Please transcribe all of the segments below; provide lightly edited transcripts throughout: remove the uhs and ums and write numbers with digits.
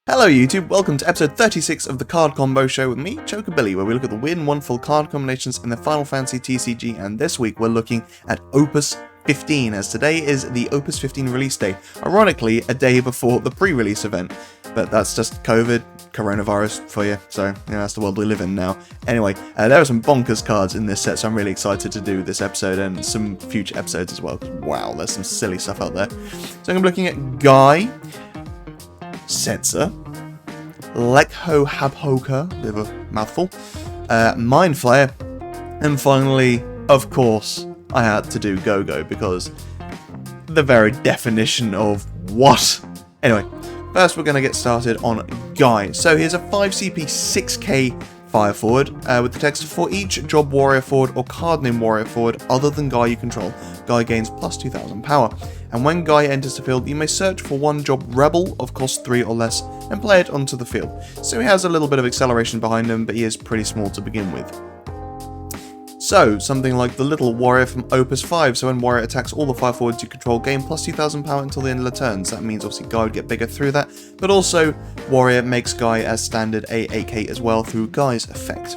Hello YouTube, welcome to episode 36 of the Card Combo Show with me, Chocobilly, where we look at the weird and wonderful card combinations in the Final Fantasy TCG, and this week we're looking at Opus 15, as today is the Opus 15 release day, ironically a day before the pre-release event, but that's just coronavirus for you, so that's the world we live in now. Anyway, there are some bonkers cards in this set, so I'm really excited to do this episode and some future episodes as well, because wow, there's some silly stuff out there. So I'm looking at Guy, Setzer, Lehko Habhoka, bit of a mouthful, Mind Flayer, and finally, of course, I had to do Gogo because the very definition of what? Anyway, first we're going to get started on Guy. So here's a 5 CP 6k fire forward with the text: for each job warrior forward or card name warrior forward other than Guy you control, Guy gains plus 2000 power. And when Guy enters the field, you may search for one job rebel of cost 3 or less and play it onto the field. So he has a little bit of acceleration behind him, but he is pretty small to begin with. So, something like the little warrior from Opus 5, so when warrior attacks all the fire forwards you control, gain plus 2000 power until the end of the turn. So that means obviously Guy would get bigger through that, but also warrior makes Guy as standard a 8k as well through Guy's effect.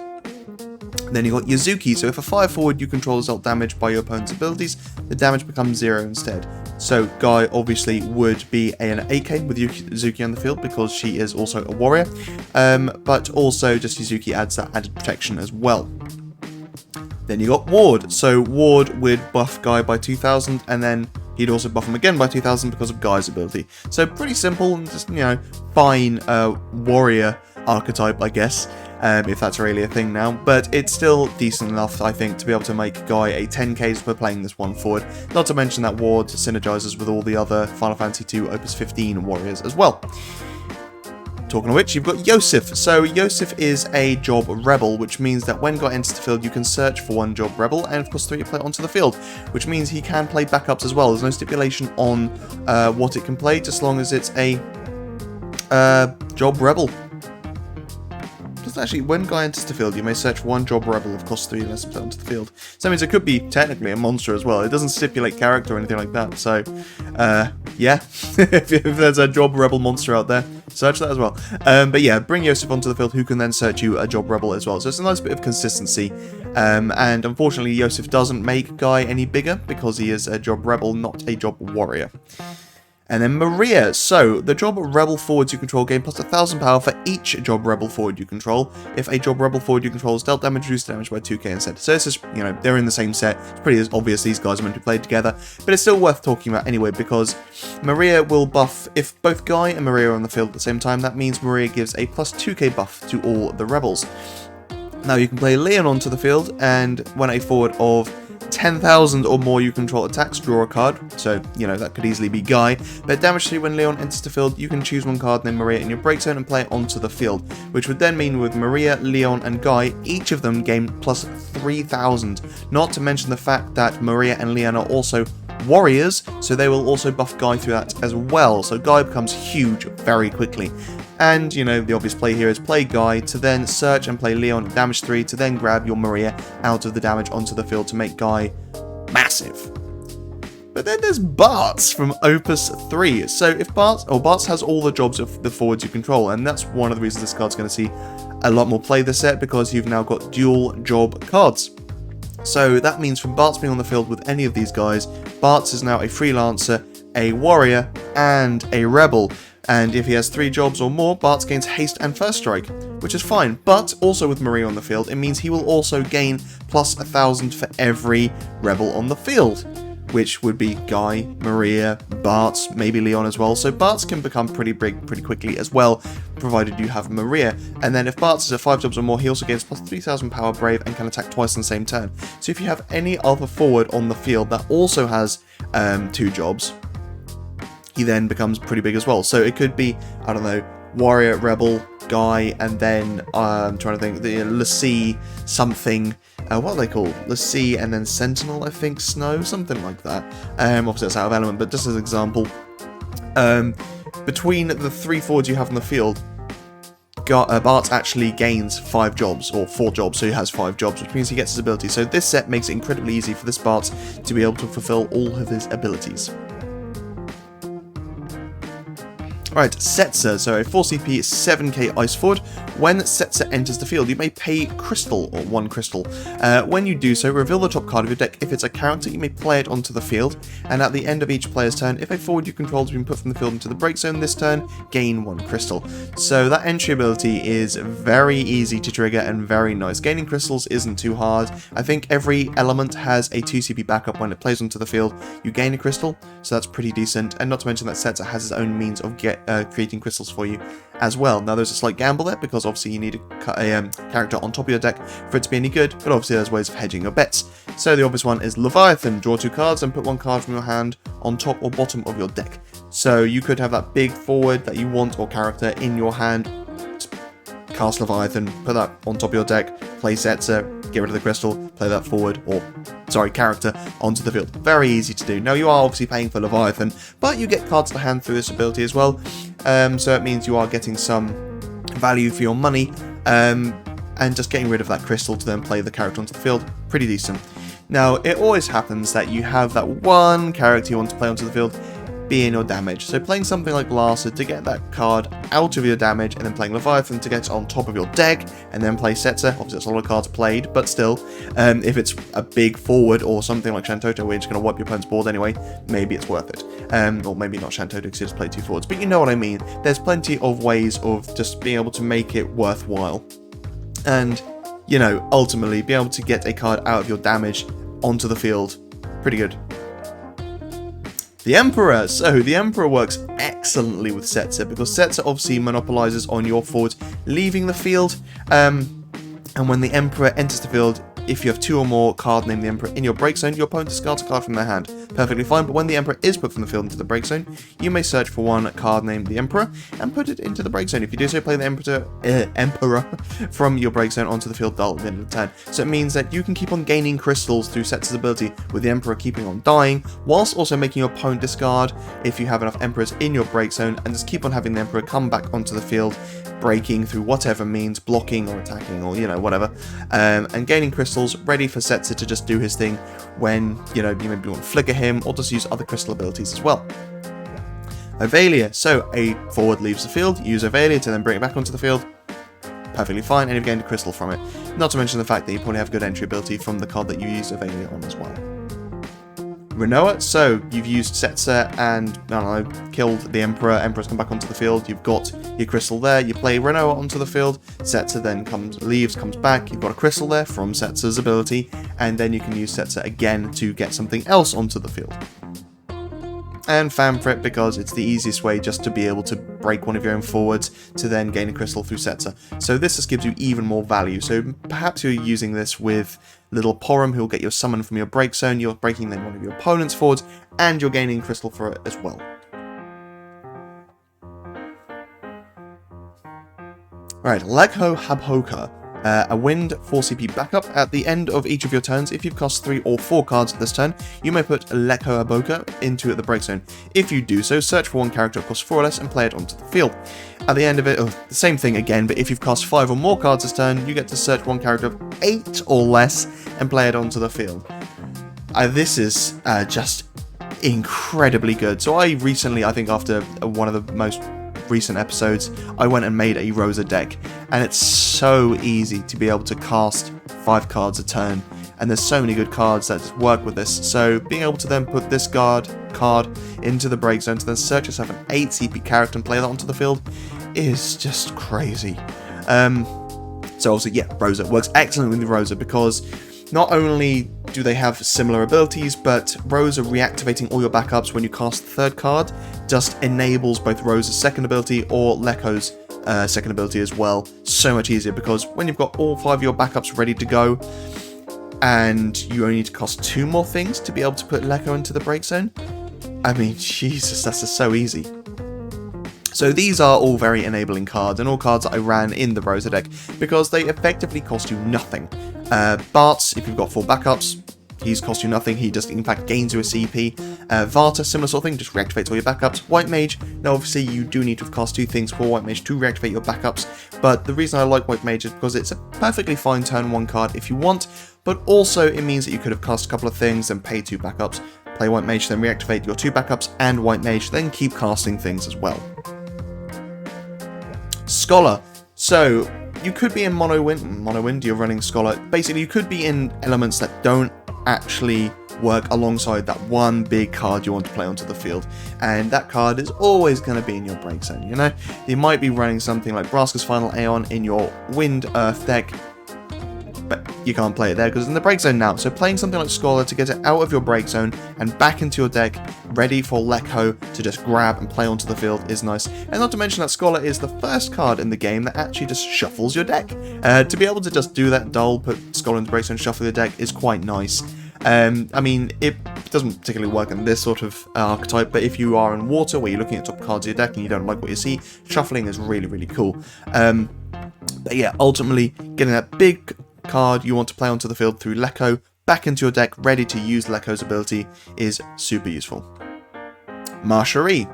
Then you got Yuzuki, so if a fire forward you control is dealt damage by your opponent's abilities, the damage becomes 0 instead. So Guy obviously would be an 8k with Yuzuki on the field because she is also a warrior, but also just Yuzuki adds that added protection as well. Then you got Ward, so Ward would buff Guy by 2000 and then he'd also buff him again by 2000 because of Guy's ability. So pretty simple and just, fine warrior archetype, I guess. If that's really a thing now, but it's still decent enough, I think, to be able to make Guy a 10k for playing this one forward, not to mention that Ward synergizes with all the other Final Fantasy II Opus 15 warriors as well. Talking of which, you've got Yosef. So Yosef is a job rebel, which means that when Guy enters the field, you can search for one job rebel, and of course 3 play onto the field, which means he can play backups as well. There's no stipulation on what it can play, just as long as it's a job rebel. Actually, when Guy enters the field, you may search for one job rebel of cost 3 less and play onto the field. So that means it could be technically a monster as well. It doesn't stipulate character or anything like that. So, yeah, if there's a job rebel monster out there, search that as well. But yeah, bring Yosef onto the field, who can then search you a job rebel as well. So it's a nice bit of consistency. And unfortunately, Yosef doesn't make Guy any bigger because he is a job rebel, not a job warrior. And then Maria, so the job rebel forwards you control gain plus 1000 power for each job rebel forward you control. If a job rebel forward you control is dealt damage, reduced damage by 2k instead. So it's just, they're in the same set. It's pretty obvious these guys are meant to be played together, but it's still worth talking about anyway because Maria will buff, if both Guy and Maria are on the field at the same time, that means Maria gives a plus 2k buff to all the rebels. Now you can play Leon onto the field, and when a forward of 10,000 or more you control attacks, draw a card, so, that could easily be Guy, but damage 3 when Leon enters the field, you can choose one card named Maria in your break zone and play it onto the field, which would then mean with Maria, Leon and Guy, each of them gain plus 3,000, not to mention the fact that Maria and Leon are also warriors, so they will also buff Guy through that as well, so Guy becomes huge very quickly. And, the obvious play here is play Guy to then search and play Leon at damage 3 to then grab your Maria out of the damage onto the field to make Guy massive. But then there's Bartz from Opus 3. So if Bartz has all the jobs of the forwards you control, and that's one of the reasons this card's going to see a lot more play this set, because you've now got dual job cards. So that means from Bartz being on the field with any of these guys, Bartz is now a freelancer, a warrior, and a rebel. And if he has 3 jobs or more, Bartz gains haste and first strike, which is fine. But also with Maria on the field, it means he will also gain plus 1000 for every rebel on the field, which would be Guy, Maria, Bartz, maybe Leon as well. So Bartz can become pretty big pretty quickly as well, provided you have Maria. And then if Bartz is at 5 jobs or more, he also gains plus 3000 power brave and can attack twice in the same turn. So if you have any other forward on the field that also has 2 jobs, he then becomes pretty big as well. So it could be, I don't know, warrior, rebel, Guy, and then I'm trying to think, the Lassie something. What are they called? Lassie and then Sentinel, I think, Snow, something like that. Obviously that's out of element, but just as an example, between the 3 forwards you have on the field, Bartz actually gains 5 jobs, or 4 jobs, so he has 5 jobs, which means he gets his ability. So this set makes it incredibly easy for this Bartz to be able to fulfill all of his abilities. Right, Setzer, so a 4 CP 7k Ice Forward. When Setzer enters the field, you may pay crystal, or 1 crystal. When you do so, reveal the top card of your deck. If it's a character, you may play it onto the field, and at the end of each player's turn, if a forward you control has been put from the field into the break zone this turn, gain 1 crystal. So that entry ability is very easy to trigger and very nice. Gaining crystals isn't too hard. I think every element has a 2 CP backup when it plays onto the field. You gain a crystal, so that's pretty decent, and not to mention that Setzer has his own means of creating crystals for you as well. Now there's a slight gamble there because obviously you need a character on top of your deck for it to be any good, but obviously there's ways of hedging your bets. So the obvious one is Leviathan. Draw 2 cards and put 1 card from your hand on top or bottom of your deck. So you could have that big forward that you want or character in your hand, cast Leviathan, put that on top of your deck, play Setzer, get rid of the crystal, play that forward, or character onto the field. Very easy to do. Now you are obviously paying for Leviathan, but you get cards to hand through this ability as well, so it means you are getting some value for your money, and just getting rid of that crystal to then play the character onto the field, pretty decent. Now it always happens that you have that one character you want to play onto the field be in your damage, so playing something like Blaster to get that card out of your damage, and then playing Leviathan to get it on top of your deck, and then play Setzer. Obviously that's a lot of cards played, but still, if it's a big forward or something like Shantoto where you're just going to wipe your opponent's board anyway, maybe it's worth it. Or maybe not Shantoto because you just play 2 forwards, but you know what I mean. There's plenty of ways of just being able to make it worthwhile, and, you know, ultimately be able to get a card out of your damage onto the field. Pretty good. The Emperor. So the Emperor works excellently with Setzer because Setzer obviously monopolizes on your forwards leaving the field, and when the Emperor enters the field, if you have 2 or more card named the Emperor in your break zone, your opponent discards a card from their hand. Perfectly fine, but when the Emperor is put from the field into the break zone, you may search for 1 card named the Emperor and put it into the break zone. If you do so, play the Emperor from your break zone onto the field at the end of the turn. So it means that you can keep on gaining crystals through Setzer's ability, with the Emperor keeping on dying, whilst also making your opponent discard if you have enough Emperors in your break zone, and just keep on having the Emperor come back onto the field, breaking through whatever means, blocking or attacking or, you know, whatever, and gaining crystals ready for Setzer to just do his thing when, you know, you maybe want to flicker him or just use other crystal abilities as well. Ovalia. So a forward leaves the field, use Ovalia to then bring it back onto the field. Perfectly fine, and you've gained a crystal from it. Not to mention the fact that you probably have good entry ability from the card that you used Ovalia on as well. Renoa, so you've used Setzer and, I don't know, killed the Emperor, Emperor's come back onto the field, you've got your crystal there, you play Renoa onto the field, Setzer then comes back, you've got a crystal there from Setzer's ability, and then you can use Setzer again to get something else onto the field. And fan for it because it's the easiest way just to be able to break one of your own forwards to then gain a crystal through Setzer. So this just gives you even more value. So perhaps you're using this with Little Porum, who'll get your summon from your break zone, you're breaking then one of your opponent's forwards, and you're gaining crystal for it as well. Right, Lehko Habhoka. A wind 4 CP backup. At the end of each of your turns, if you've cast 3 or 4 cards this turn, you may put Lehko Habhoka into the break zone. If you do so, search for 1 character that costs 4 or less and play it onto the field. At the end of it, the same thing again, but if you've cast 5 or more cards this turn, you get to search 1 character of 8 or less and play it onto the field. This is just incredibly good. So I recently, I think after one of the most recent episodes, I went and made a Rosa deck, and it's so easy to be able to cast 5 cards a turn, and there's so many good cards that just work with this. So being able to then put this card into the break zone to then search yourself an 8 CP character and play that onto the field is just crazy. So obviously, yeah, Rosa works excellently with Rosa because not only do they have similar abilities, but Rosa reactivating all your backups when you cast the 3rd card just enables both Rosa's second ability or Lehko's second ability as well. So much easier because when you've got all 5 of your backups ready to go and you only need to cast 2 more things to be able to put Lehko into the break zone, I mean, Jesus, that's just so easy. So these are all very enabling cards, and all cards that I ran in the Rosa deck because they effectively cost you nothing. Bartz, if you've got 4 backups, he's cost you nothing, he just in fact gains you a CP. Vata, similar sort of thing, just reactivates all your backups. White Mage, now obviously you do need to have cast 2 things for White Mage to reactivate your backups, but the reason I like White Mage is because it's a perfectly fine turn 1 card if you want, but also it means that you could have cast a couple of things and pay 2 backups, play White Mage, then reactivate your 2 backups and White Mage, then keep casting things as well. Scholar. So you could be in mono wind, you're running Scholar. Basically, you could be in elements that don't actually work alongside that one big card you want to play onto the field, and that card is always going to be in your break zone. You know, you might be running something like Braska's Final Aeon in your Wind Earth deck, but you can't play it there because it's in the break zone now. So playing something like Scholar to get it out of your break zone and back into your deck, ready for Lehko to just grab and play onto the field, is nice. And not to mention that Scholar is the first card in the game that actually just shuffles your deck. To be able to just do that dull, put Scholar in the break zone, shuffle your deck is quite nice. I mean, it doesn't particularly work in this sort of archetype, but if you are in water where you're looking at top cards of your deck and you don't like what you see, shuffling is really, really cool. But yeah, ultimately, getting that big card you want to play onto the field through Lehko back into your deck, ready to use Lehko's ability, is super useful. Marcherie.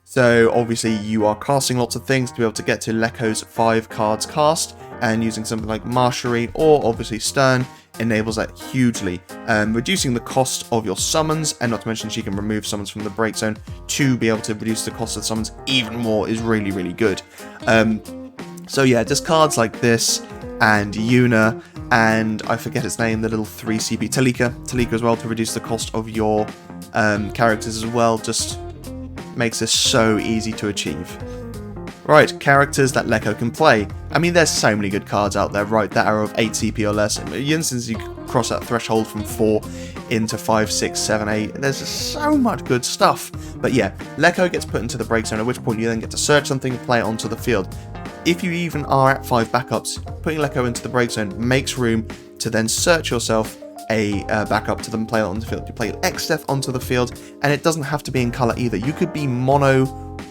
So obviously you are casting lots of things to be able to get to Lehko's 5 cards cast, and using something like Marcherie or obviously Stern enables that hugely, reducing the cost of your summons, and not to mention she can remove summons from the break zone to be able to reduce the cost of summons even more is really, really good. So yeah, just cards like this and Yuna, and I forget its name, the little 3 CP, Talika as well, to reduce the cost of your characters as well, just makes this so easy to achieve. Right, characters that Lehko can play. I mean, there's so many good cards out there, right, that are of 8 CP or less. The instance you cross that threshold from 4 into 5, 6, 7, 8, there's just so much good stuff. But yeah, Lehko gets put into the break zone, at which point you then get to search something and play it onto the field. If you even are at 5 backups, putting Lehko into the break zone makes room to then search yourself a backup to then play it on the field. You play X-Death onto the field, and it doesn't have to be in colour either. You could be mono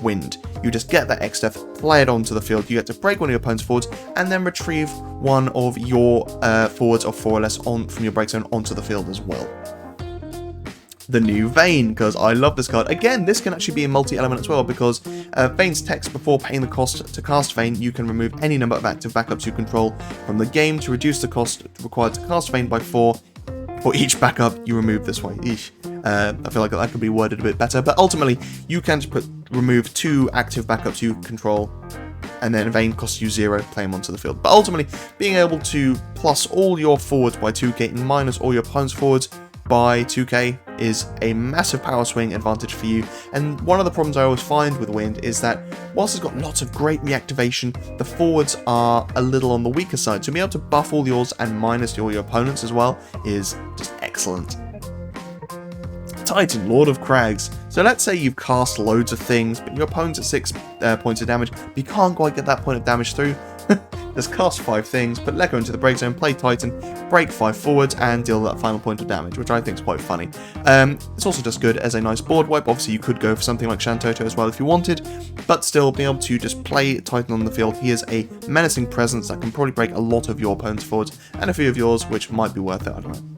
wind. You just get that X-Death, play it onto the field, you get to break one of your opponent's forwards, and then retrieve one of your forwards of 4 or less from your break zone onto the field as well. The new Vayne, because I love this card. Again, this can actually be a multi-element as well, because Vayne's text: before paying the cost to cast Vayne, you can remove any number of active backups you control from the game to reduce the cost required to cast Vayne by 4 for each backup you remove this way. I feel like that could be worded a bit better, but ultimately you can just remove 2 active backups you control, and then Vayne costs you 0, play them onto the field. But ultimately, being able to plus all your forwards by 2k and minus all your opponent's forwards by 2k is a massive power swing advantage for you. And one of the problems I always find with Wind is that whilst it's got lots of great reactivation, the forwards are a little on the weaker side. So being able to buff all yours and minus all your opponents as well is just excellent. Titan, Lord of Crags. So let's say you've cast loads of things, but your opponent's at 6 points of damage, but you can't quite get that point of damage through. Just cast 5 things, put Lehko into the break zone, play Titan, break 5 forwards, and deal that final point of damage, which I think is quite funny. It's also just good as a nice board wipe. Obviously, you could go for something like Shantoto as well if you wanted, but still, being able to just play Titan on the field, he is a menacing presence that can probably break a lot of your opponent's forwards, and a few of yours, which might be worth it, I don't know.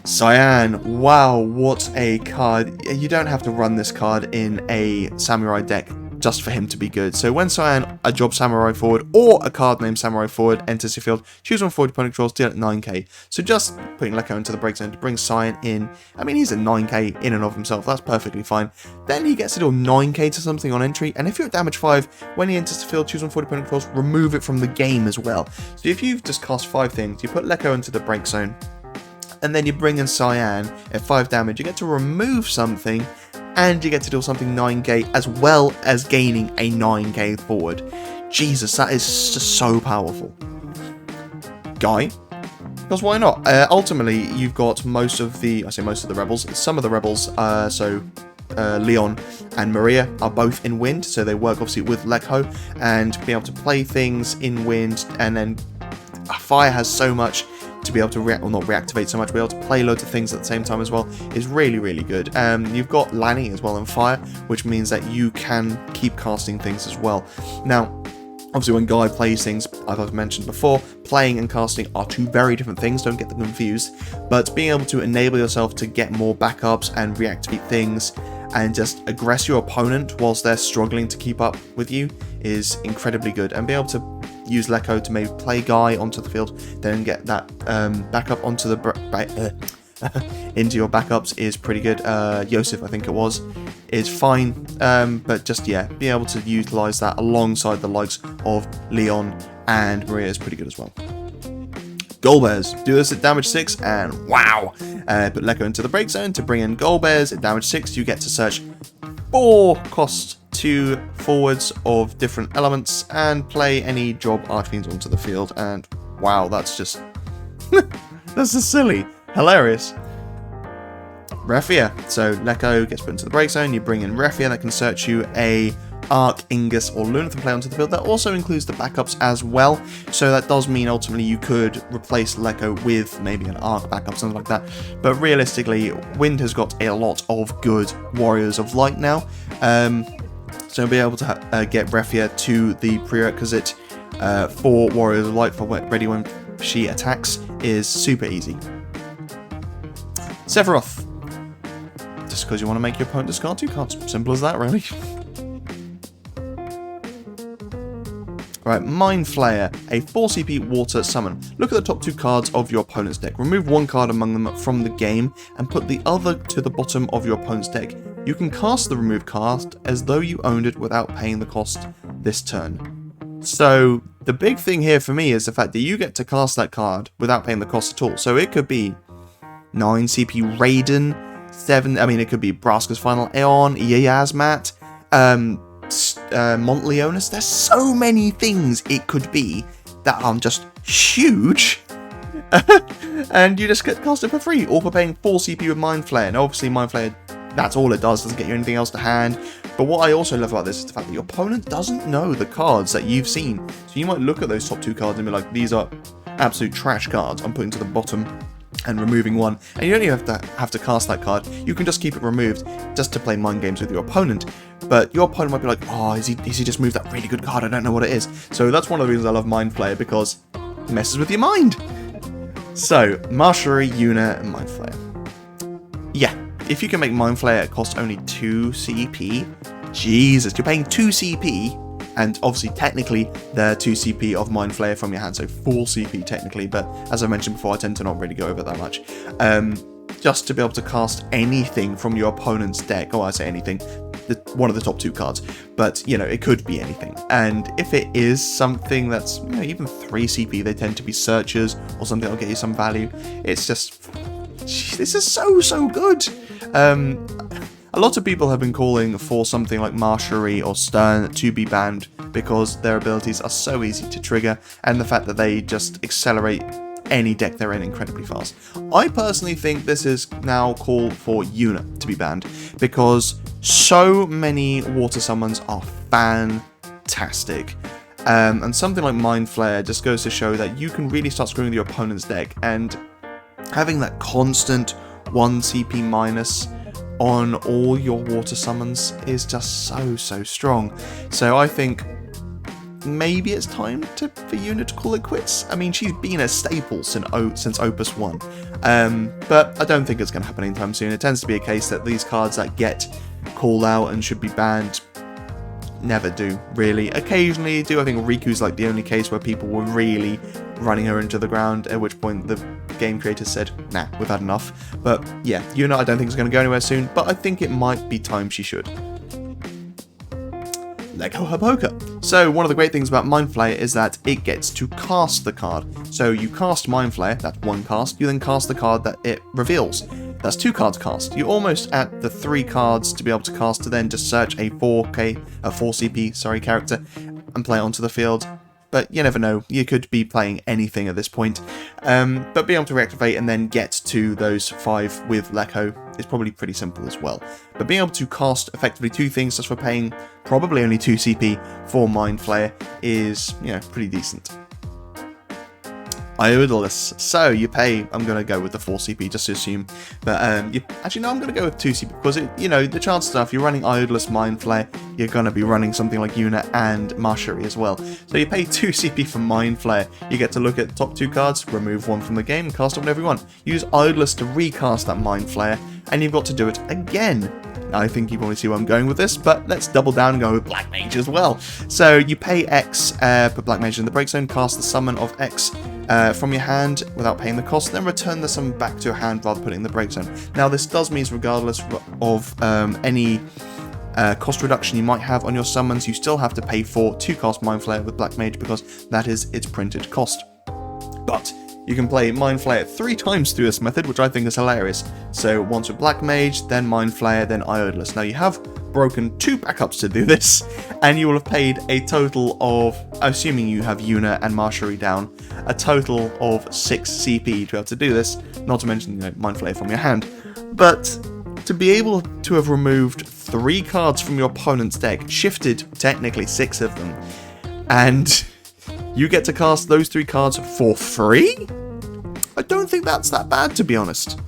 Cyan, wow, what a card. You don't have to run this card in a Samurai deck just for him to be good. So when Cyan, a job Samurai forward, or a card named Samurai forward, enters your field, choose one forward opponent controls, deal at 9k. So just putting Lehko into the break zone to bring Cyan in, I mean, he's at 9k in and of himself, that's perfectly fine. Then he gets to deal 9k to something on entry, and if you're at damage 5, when he enters the field, choose one forward opponent controls, remove it from the game as well. So if you've just cast 5 things, you put Lehko into the break zone, and then you bring in Cyan at 5 damage, you get to remove something, and you get to do something 9k, as well as gaining a 9k forward. Jesus, that is just so powerful. Guy? Because why not? Ultimately, you've got most of the rebels, some of the rebels, Leon and Maria are both in wind, so they work obviously with Lehko, and being able to play things in wind, and then fire has so much to be able to not reactivate so much, be able to play loads of things at the same time as well is really, really good. You've got Lanny as well in fire, which means that you can keep casting things as well. Now, obviously when Guy plays things, as I've mentioned before, playing and casting are 2 very different things, don't get them confused, but being able to enable yourself to get more backups and reactivate things and just aggress your opponent whilst they're struggling to keep up with you is incredibly good. And be able to use Lehko to maybe play Guy onto the field, then get that backup onto the into your backups is pretty good. Yosef, I think it was, is fine, but just, yeah, being able to utilize that alongside the likes of Leon and Maria is pretty good as well. Goalbears, do this at damage 6, and wow! Put Lehko into the break zone to bring in Goalbears. At damage 6, you get to search 4 cost 2 forwards of different elements and play any job Archfiends onto the field. And wow, that's just... that's just silly. Hilarious. Refia. So Lehko gets put into the break zone, you bring in Refia that can search you a Arc, Ingus, or Lunathon play onto the field. That also includes the backups as well, so that does mean ultimately you could replace Lehko with maybe an Arc backup, something like that. But realistically, Wind has got a lot of good Warriors of Light now, so be able to get Refia to the prerequisite for Warriors of Light for ready when she attacks is super easy. Sephiroth. Just because you want to make your opponent discard 2 cards. Simple as that, really. Right, Mind Flayer, a 4 CP water summon. Look at the top 2 cards of your opponent's deck. Remove 1 card among them from the game and put the other to the bottom of your opponent's deck. You can cast the removed card as though you owned it without paying the cost this turn. So the big thing here for me is the fact that you get to cast that card without paying the cost at all. So it could be 9 CP Raiden, 7, I mean it could be Braska's Final Aeon, Yasmat, Montleonis. There's so many things it could be that are just huge. And you just get cast it for free, or for paying 4 CP with Mind Flayer. And obviously Mind Flayer, that's all it does, doesn't get you anything else to hand. But what I also love about this is the fact that your opponent doesn't know the cards that you've seen. So you might look at those top 2 cards and be like, these are absolute trash cards, I'm putting to the bottom and removing 1, and you don't even have to cast that card. You can just keep it removed just to play mind games with your opponent. But your opponent might be like, oh, is he just moved that really good card? I don't know what it is. So that's one of the reasons I love Mind Flayer, because it messes with your mind. So Mastery, Yuna, and Mind Flayer. Yeah, if you can make Mind Flayer cost only 2 CP, Jesus, you're paying 2 CP. And obviously, technically, they're 2 CP of Mind Flayer from your hand, so 4 CP technically, but as I mentioned before, I tend to not really go over that much. Just to be able to cast anything from your opponent's deck, or I say anything, one of the top 2 cards, but, you know, it could be anything. And if it is something that's, you know, even 3 CP, they tend to be searchers, or something that'll get you some value. It's just, this is so good. A lot of people have been calling for something like Mastery or Stern to be banned because their abilities are so easy to trigger, and the fact that they just accelerate any deck they're in incredibly fast. I personally think this is now called for Yuna to be banned, because so many water summons are fantastic. And something like Mind Flayer just goes to show that you can really start screwing with your opponent's deck, and having that constant 1 CP minus on all your water summons is just so strong. So I think maybe it's time for Yuna to call it quits. I mean, she's been a staple since Opus 1, but I don't think it's going to happen anytime soon. It tends to be a case that these cards that get called out and should be banned never do, really. Occasionally do. I think Riku's like the only case where people were really running her into the ground, at which point the game creators said, nah, we've had enough. But yeah, Yuna I don't think is going to go anywhere soon, but I think it might be time she should. Lehko Habhoka. So one of the great things about Mind Flayer is that it gets to cast the card. So you cast Mind Flayer, that's 1 cast, you then cast the card that it reveals. That's 2 cards cast. You're almost at the 3 cards to be able to cast to then just search a 4 CP character and play it onto the field. But you never know, you could be playing anything at this point. But being able to reactivate and then get to those 5 with Lehko is probably pretty simple as well. But being able to cast effectively 2 things just for paying probably only 2 CP for Mind Flayer is, you know, pretty decent. Iodalus. So you pay, I'm going to go with the 4 CP just to assume, but actually no, I'm going to go with 2 CP because, you know, the chances are if you're running Iodalus Mind Flayer, you're going to be running something like Yuna and Mastery as well. So you pay 2 CP for Mind Flayer, you get to look at the top 2 cards, remove 1 from the game, and cast it whenever you want. Use Iodalus to recast that Mind Flayer, and you've got to do it again. I think you probably see where I'm going with this, but let's double down and go with Black Mage as well. So you pay X, put Black Mage in the break zone, cast the summon of X, from your hand without paying the cost, then return the summon back to your hand rather than putting in the break zone. Now this does mean regardless of any cost reduction you might have on your summons, you still have to pay for to cast Mind Flayer with Black Mage because that is its printed cost. But you can play Mind Flayer 3 times through this method, which I think is hilarious. So once with Black Mage, then Mind Flayer, then Iodalist. Now you have broken 2 backups to do this, and you will have paid a total of, assuming you have Yuna and Marshery down, a total of 6 CP to be able to do this, not to mention, you know, Mind Flayer from your hand. But to be able to have removed 3 cards from your opponent's deck, shifted technically 6 of them, and you get to cast those 3 cards for free? I don't think that's that bad, to be honest.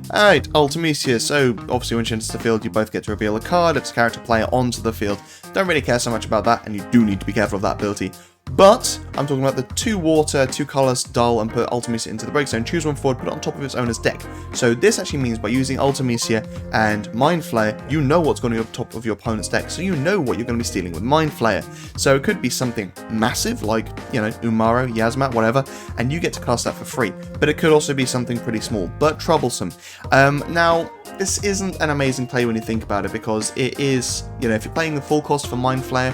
Alright, Ultimecia. So, obviously when she enters the field, you both get to reveal a card, its character player onto the field. Don't really care so much about that, and you do need to be careful of that ability. But, I'm talking about the 2 water, 2 colors, dull, and put Ultimecia into the break zone. Choose one forward, put it on top of its owner's deck. So this actually means by using Ultimecia and Mind Flayer, you know what's going to be on top of your opponent's deck, so you know what you're going to be stealing with Mind Flayer. So it could be something massive, like, you know, Umaro, Yasmat, whatever, and you get to cast that for free. But it could also be something pretty small, but troublesome. Now, this isn't an amazing play when you think about it, because it is, you know, if you're playing the full cost for Mind Flayer,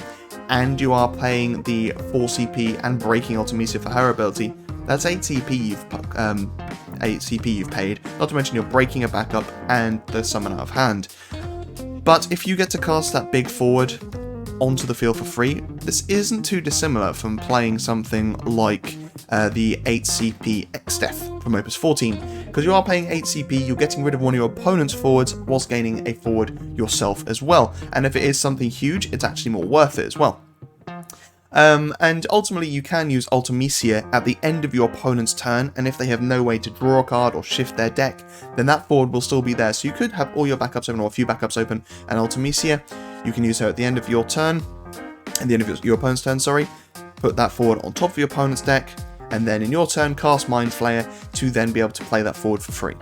and you are paying the 4 CP and breaking Ultimecia for her ability, that's 8 CP you've paid, not to mention you're breaking a backup and the summon out of hand. But if you get to cast that big forward onto the field for free, this isn't too dissimilar from playing something like the 8 CP X-Death from Opus 14, because you are paying 8 CP, you're getting rid of one of your opponent's forwards whilst gaining a forward yourself as well, and if it is something huge, it's actually more worth it as well. And ultimately you can use Ultimecia at the end of your opponent's turn, and if they have no way to draw a card or shift their deck, then that forward will still be there, so you could have all your backups open or a few backups open, and Ultimecia, you can use her at the end of your turn, at the end of your opponent's turn, sorry, put that forward on top of your opponent's deck, and then in your turn cast Mind Flayer to then be able to play that forward for free.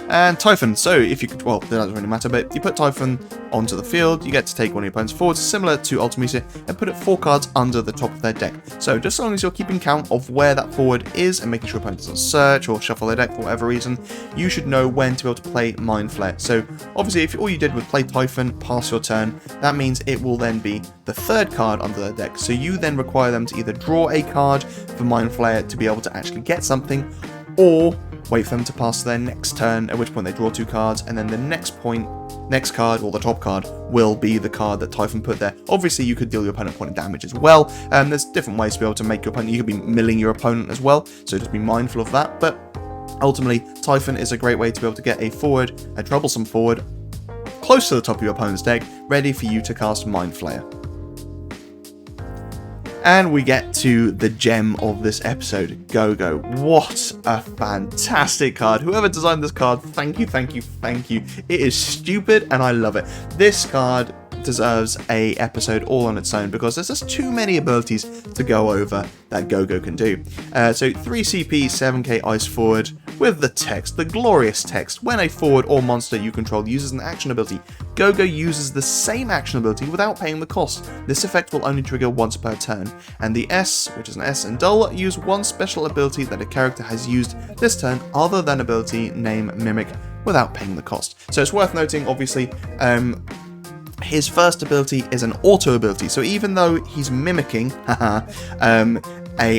And Typhon, so if you could, well, that doesn't really matter, but if you put Typhon onto the field, you get to take one of your opponent's forwards, similar to Ultimecia, and put it 4 cards under the top of their deck. So just so long as you're keeping count of where that forward is and making sure your opponent doesn't search or shuffle their deck for whatever reason, you should know when to be able to play Mind Flayer. So obviously if all you did was play Typhon, pass your turn, that means it will then be the 3rd card under their deck. So you then require them to either draw a card for Mind Flayer to be able to actually get something, or wait for them to pass their next turn, at which point they draw 2 cards, and then the next card, or the top card, will be the card that Typhon put there. Obviously, you could deal your opponent point of damage as well, and there's different ways to be able to make your opponent. You could be milling your opponent as well, so just be mindful of that, but ultimately, Typhon is a great way to be able to get a forward, a troublesome forward, close to the top of your opponent's deck, ready for you to cast Mind Flayer. And we get to the gem of this episode, Gogo. What a fantastic card. Whoever designed this card, thank you, thank you, thank you. It is stupid and I love it. This card deserves a episode all on its own because there's just too many abilities to go over that Gogo can do. So 3 CP, 7k ice forward with the text, the glorious text. When a forward or monster you control uses an action ability, Gogo uses the same action ability without paying the cost. This effect will only trigger once per turn. And the S, which is an S and dull, use one special ability that a character has used this turn other than ability name Mimic without paying the cost. So it's worth noting, obviously, his first ability is an auto ability, so even though he's mimicking a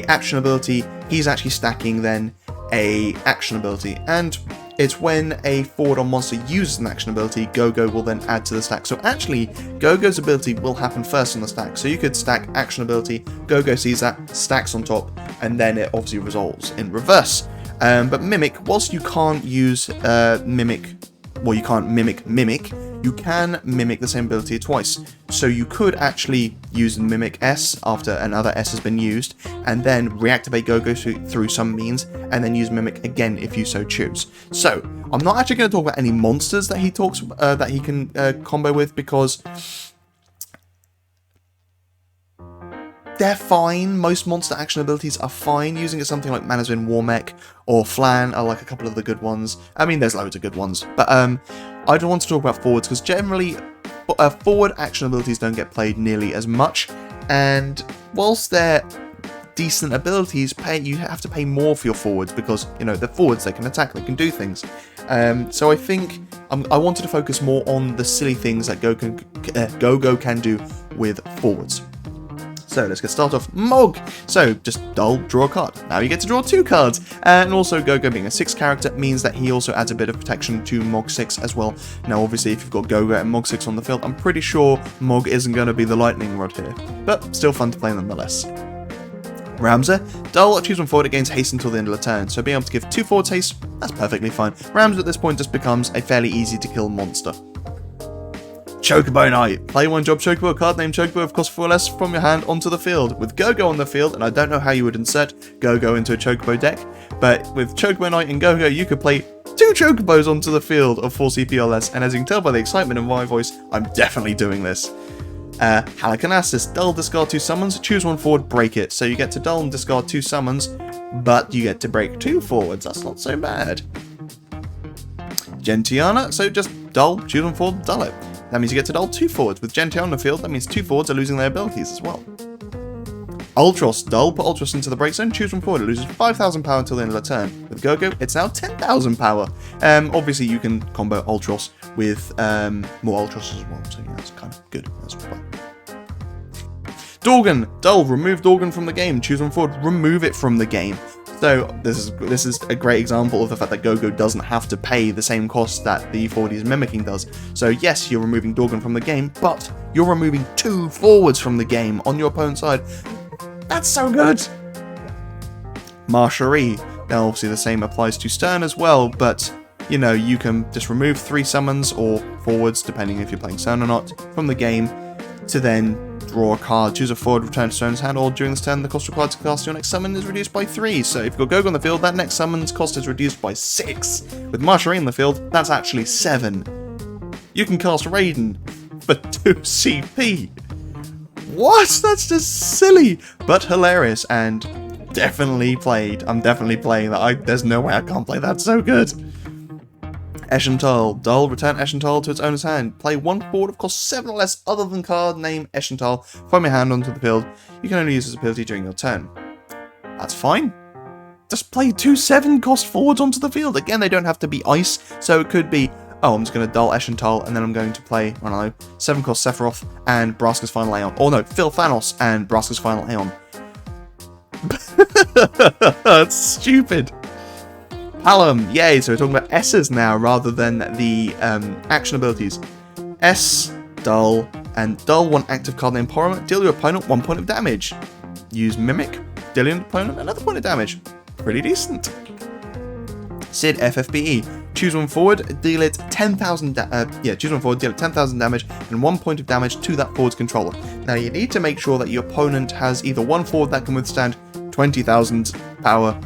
action ability, he's actually stacking then a action ability, and it's when a forward or monster uses an action ability, Gogo will then add to the stack. So actually, Gogo's ability will happen first on the stack, so you could stack action ability, Gogo sees that, stacks on top, and then it obviously resolves in reverse. But Mimic, whilst you can't use Mimic, well, you can't mimic Mimic, you can mimic the same ability twice. So you could actually use Mimic S after another S has been used, and then reactivate Gogo through some means, and then use Mimic again if you so choose. So I'm not actually going to talk about any monsters that he can combo with, because they're fine. Most monster action abilities are fine. Using it something like Manasvin Warmech or Flan are like a couple of the good ones. I mean, there's loads of good ones, but I don't want to talk about forwards because generally forward action abilities don't get played nearly as much, and whilst they're decent abilities, you have to pay more for your forwards because, you know, they're forwards, they can attack, they can do things. So I think I wanted to focus more on the silly things that Gogo can do with forwards. So let's get started off. Mog! So just dull, draw a card. Now you get to draw 2 cards. And also Gogo being a 6 character means that he also adds a bit of protection to Mog 6 as well. Now obviously if you've got Gogo and Mog 6 on the field, I'm pretty sure Mog isn't going to be the lightning rod here. But still fun to play nonetheless. Ramza, dull, choose 1 forward, it gains haste until the end of the turn. So being able to give 2 forwards haste, that's perfectly fine. Ramza at this point just becomes a fairly easy to kill monster. Chocobo Knight. Play 1 job Chocobo, a card named Chocobo of cost 4 less from your hand onto the field. With Gogo on the field, and I don't know how you would insert Gogo into a Chocobo deck, but with Chocobo Knight and Gogo, you could play 2 Chocobos onto the field of 4 CP or less, and as you can tell by the excitement in my voice, I'm definitely doing this. Halicarnassus, dull, discard 2 summons, choose 1 forward, break it. So you get to dull and discard 2 summons, but you get to break 2 forwards, that's not so bad. Gentiana, so just dull, choose 1 forward, dull it. That means you get to dull 2 forwards. With Gentiana on the field, that means 2 forwards are losing their abilities as well. Ultros, dull, put Ultros into the break zone, choose 1 forward, it loses 5,000 power until the end of the turn. With Gogo, it's now 10,000 power. Obviously you can combo Ultros with more Ultros as well, so yeah, that's kind of good as well. Dorgan, dull, remove Dorgan from the game, choose 1 forward, remove it from the game. So this is a great example of the fact that Gogo doesn't have to pay the same cost that the forward he's mimicking does. So yes, you're removing Dorgan from the game, but you're removing 2 forwards from the game on your opponent's side. That's so good! Marcherie. Now obviously the same applies to Stern as well, but you know, you can just remove 3 summons or forwards, depending if you're playing Stern or not, from the game to then draw a card, choose a forward, return to Stern's hand, or during this turn the cost required to cast your next summon is reduced by 3. So if you've got Gogo on the field, that next summon's cost is reduced by 6. With Marcherie in the field, that's actually 7. You can cast Raiden for 2 CP. What? That's just silly, but hilarious, and definitely played. I'm definitely playing that. There's no way I can't play that. So good. Eschental, dull, return Eschental to its owner's hand. Play 1 forward of cost 7 or less other than card name Eschental from your hand onto the field. You can only use this ability during your turn. That's fine. Just play 2 7 cost forwards onto the field. Again, they don't have to be ice, so it could be, oh, I'm just going to dull Eschental, and then I'm going to play, I don't know, 7 cost Sephiroth and Braska's Final Aeon. Or no, Phil Thanos and Braska's Final Aeon. That's stupid. Palom, yay, so we're talking about S's now rather than the action abilities. S, dull, and dull 1 active card named Empowerment, deal your opponent 1 point of damage. Use Mimic, deal your opponent another point of damage. Pretty decent. Sid, FFBE, choose 1 forward, deal it 10,000 choose 1 forward, deal it 10,000 damage and 1 point of damage to that forward's controller. Now you need to make sure that your opponent has either 1 forward that can withstand 20,000 power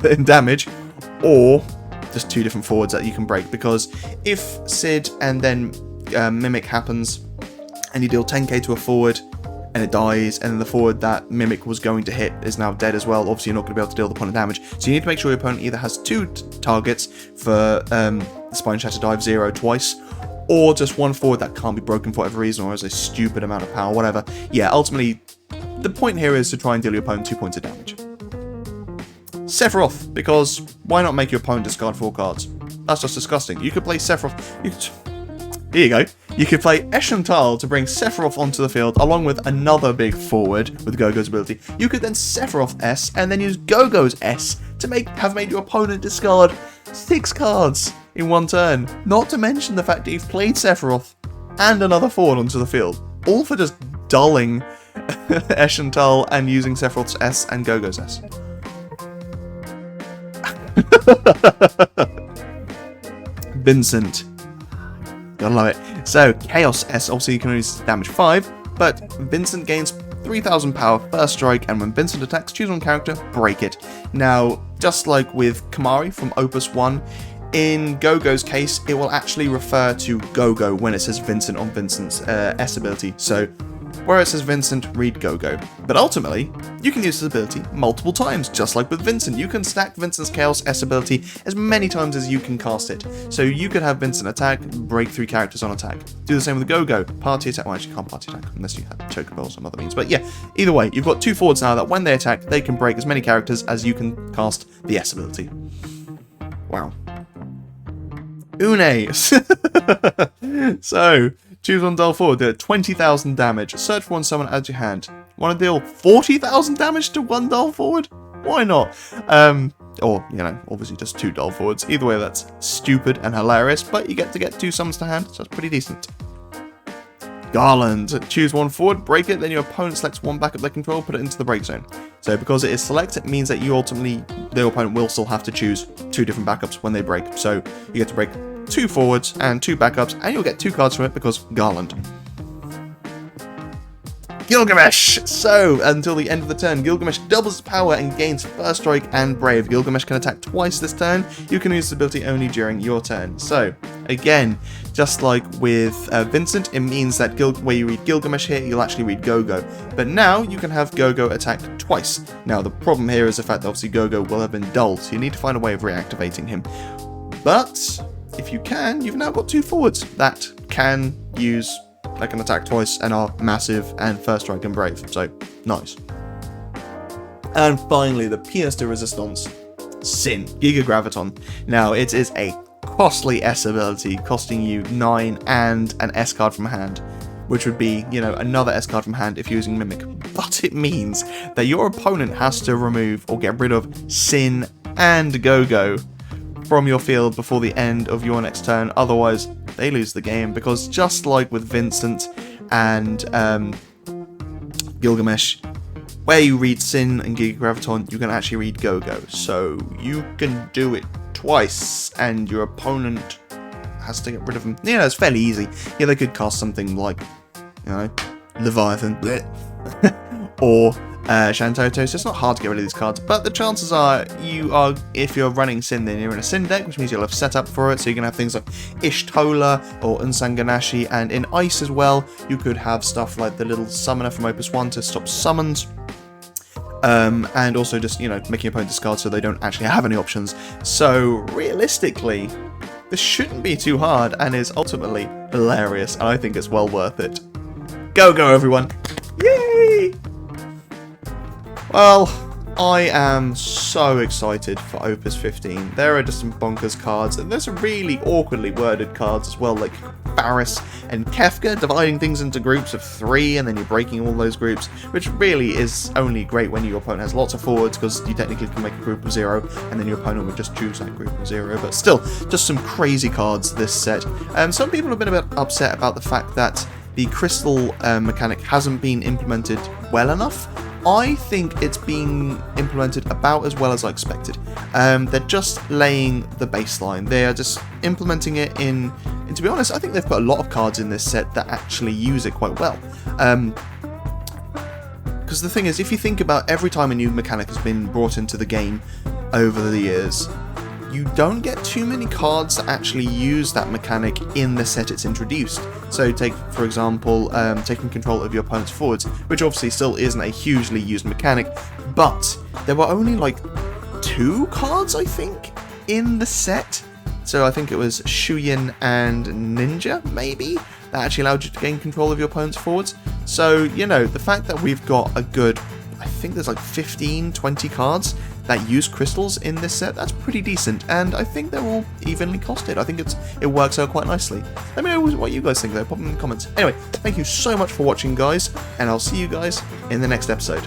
in damage, or just 2 different forwards that you can break, because if Sid and then Mimic happens and you deal 10k to a forward and it dies, and then the forward that Mimic was going to hit is now dead as well, obviously you're not going to be able to deal the point of damage, so you need to make sure your opponent either has 2 targets for Spine Shatter Dive 0 twice, or just 1 forward that can't be broken for whatever reason, or has a stupid amount of power, whatever. Yeah, ultimately the point here is to try and deal your opponent 2 points of damage. Sephiroth, because why not make your opponent discard 4 cards? That's just disgusting. You could play Sephiroth. Here you go. You could play Eschental to bring Sephiroth onto the field, along with another big forward with Gogo's ability. You could then Sephiroth S, and then use Gogo's S to have made your opponent discard 6 cards in 1 turn. Not to mention the fact that you've played Sephiroth and another forward onto the field, all for just dulling Eschental and using Sephiroth's S and Gogo's S. Vincent, gotta love it. So Chaos S, obviously you can only use damage 5, but Vincent gains 3,000 power first strike, and when Vincent attacks, choose 1 character, break it. Now, just like with Kamari from Opus 1, in Gogo's case, it will actually refer to Gogo when it says Vincent on Vincent's S ability. So where it says Vincent, read Gogo. But ultimately, you can use this ability multiple times, just like with Vincent. You can stack Vincent's Chaos S ability as many times as you can cast it. So you could have Vincent attack, break 3 characters on attack. Do the same with Gogo, party attack. Well, actually, you can't party attack unless you have Chocobo or some other means. But yeah, either way, you've got 2 forwards now that when they attack, they can break as many characters as you can cast the S ability. Wow. Une. So, choose one dull forward, do 20,000 damage. Search for one summon, add to your hand. Want to deal 40,000 damage to one dull forward? Why not? Or, you know, obviously just 2 dull forwards. Either way, that's stupid and hilarious, but you get to get 2 summons to hand, so that's pretty decent. Garland. Choose one forward, break it, then your opponent selects one backup they control, put it into the break zone. So because it is select, it means that you ultimately, the opponent will still have to choose 2 different backups when they break. So you get to break 2 forwards and 2 backups, and you'll get 2 cards from it because Garland. Gilgamesh! So, until the end of the turn, Gilgamesh doubles its power and gains First Strike and Brave. Gilgamesh can attack twice this turn. You can use this ability only during your turn. So, again, just like with Vincent, it means that where you read Gilgamesh here, you'll actually read Gogo. But now, you can have Gogo attack twice. Now, the problem here is the fact that obviously Gogo will have been dulled, so you need to find a way of reactivating him. But, if you can, you've now got 2 forwards that can use... that can attack twice and are massive and First Strike and Brave, so nice. And finally, the pièce de résistance, Sin, Giga Graviton. Now, it is a costly S ability, costing you 9 and an S card from hand, which would be, you know, another S card from hand if you're using Mimic. But it means that your opponent has to remove or get rid of Sin and Gogo from your field before the end of your next turn, otherwise they lose the game, because just like with Vincent and Gilgamesh, where you read Sin and Giga Graviton, you can actually read Gogo, so you can do it twice, and your opponent has to get rid of them. You know, it's fairly easy. Yeah, they could cast something like, you know, Leviathan, or Shantoto, so it's not hard to get rid of these cards, but the chances are if you're running Sin, then you're in a Sin deck, which means you'll have set up for it, so you can have things like Ishtola or Unsanganashi, and in Ice as well, you could have stuff like the little summoner from Opus 1 to stop summons, and also just, you know, making your opponent discard so they don't actually have any options. So realistically, this shouldn't be too hard, and is ultimately hilarious, and I think it's well worth it. Go, everyone! Yay! Well, I am so excited for Opus 15. There are just some bonkers cards, and there's some really awkwardly worded cards as well, like Barris and Kefka, dividing things into groups of 3, and then you're breaking all those groups, which really is only great when your opponent has lots of forwards, because you technically can make a group of 0, and then your opponent would just choose that group of 0, but still, just some crazy cards this set. Some people have been a bit upset about the fact that the crystal mechanic hasn't been implemented well enough. I think it's being implemented about as well as I expected. They're just laying the baseline. They are just implementing it in... And to be honest, I think they've put a lot of cards in this set that actually use it quite well. Because the thing is, if you think about every time a new mechanic has been brought into the game over the years, you don't get too many cards that actually use that mechanic in the set it's introduced. So take, for example, taking control of your opponent's forwards, which obviously still isn't a hugely used mechanic, but there were only like 2 cards, I think, in the set. So I think it was Shuyin and Ninja, maybe, that actually allowed you to gain control of your opponent's forwards. So, you know, the fact that we've got a good, I think there's like 15, 20 cards that use crystals in this set, that's pretty decent, and I think they're all evenly costed. I think it works out quite nicely. Let me know what you guys think though, pop them in the comments. Anyway, thank you so much for watching, guys, and I'll see you guys in the next episode.